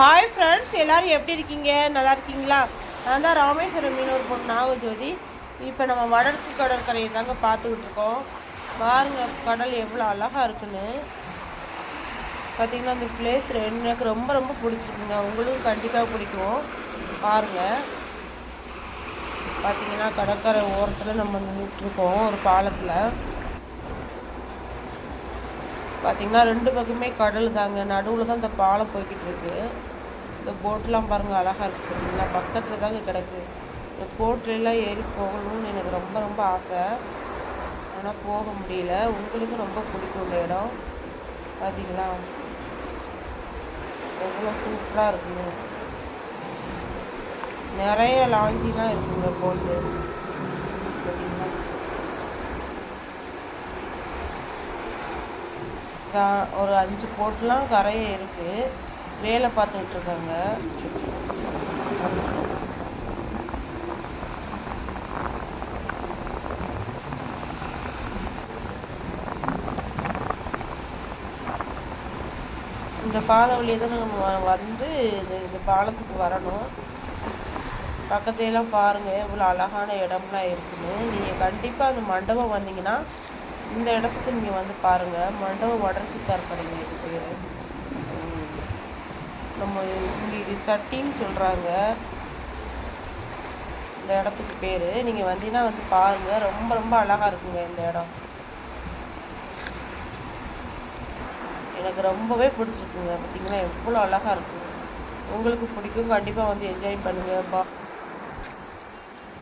Hi friends, எல்லோரும் எப்படி இருக்கீங்க? நல்லா இருக்கீங்களா? நான் தான் ராமேஸ்வரம் மீனவர் பொண்ணு நாகஜோதி. இப்போ நம்ம வடக்கு கடற்கரையை தாங்க பார்த்துக்கிட்டு இருக்கோம். பாருங்கள் கடல் எவ்வளோ அழகாக இருக்குன்னு. பார்த்திங்கன்னா அந்த பிளேஸ் எனக்கு ரொம்ப ரொம்ப பிடிச்சிருக்குங்க. உங்களுக்கும் கண்டிப்பாக பிடிக்கும். பாருங்கள், பார்த்திங்கன்னா கடற்கரை ஓரத்தில் நம்ம நின்றுட்டுருக்கோம் ஒரு பாலத்தில். பார்த்திங்கன்னா ரெண்டு பக்கமே கடல் தாங்க. நடுவில் தான் இந்த பாலம் போய்கிட்டு இருக்கு. இந்த போட்டெலாம் பாருங்கள் அழகாக இருக்குது. பார்த்தீங்களா, பக்கத்தில் தாங்க கிடக்கு. இந்த போட்லாம் ஏறி போகணும்னு எனக்கு ரொம்ப ரொம்ப ஆசை. ஆனால் போக முடியல. உங்களுக்கு ரொம்ப பிடிக்கும் இந்த இடம். பார்த்தீங்களா எவ்வளோ சூப்பராக இருக்குங்க. நிறைய லாஞ்சிலாம் இருக்குங்க போட்டு. பார்த்தீங்களா, ஒரு 5 போட்லாம் கரையை இருக்குது. வேலை பார்த்துக்கிட்டு இருக்காங்க. இந்த பாதை வழியே தான் நம்ம வந்து இந்த பாலத்துக்கு வரணும். பக்கத்துலாம் பாருங்கள் இவ்வளோ அழகான இடம்லாம் இருக்குன்னு. நீங்கள் கண்டிப்பாக அந்த மண்டபம் வந்தீங்கன்னா இந்த இடத்துக்கு நீங்கள் வந்து பாருங்கள். மண்டபம் வடர்ச்சிக்கார் கடைங்களுக்கு பேர். நம்ம இங்கே இது சட்டின்னு சொல்கிறாங்க இந்த இடத்துக்கு பேர். நீங்கள் வந்தீங்கன்னா வந்து பாருங்கள். ரொம்ப ரொம்ப அழகாக இருக்குங்க இந்த இடம். எனக்கு ரொம்பவே பிடிச்சிருக்குங்க. பார்த்திங்கன்னா எவ்வளோ அழகாக இருக்குங்க. உங்களுக்கு பிடிக்கும். கண்டிப்பாக வந்து என்ஜாய் பண்ணுங்கள்.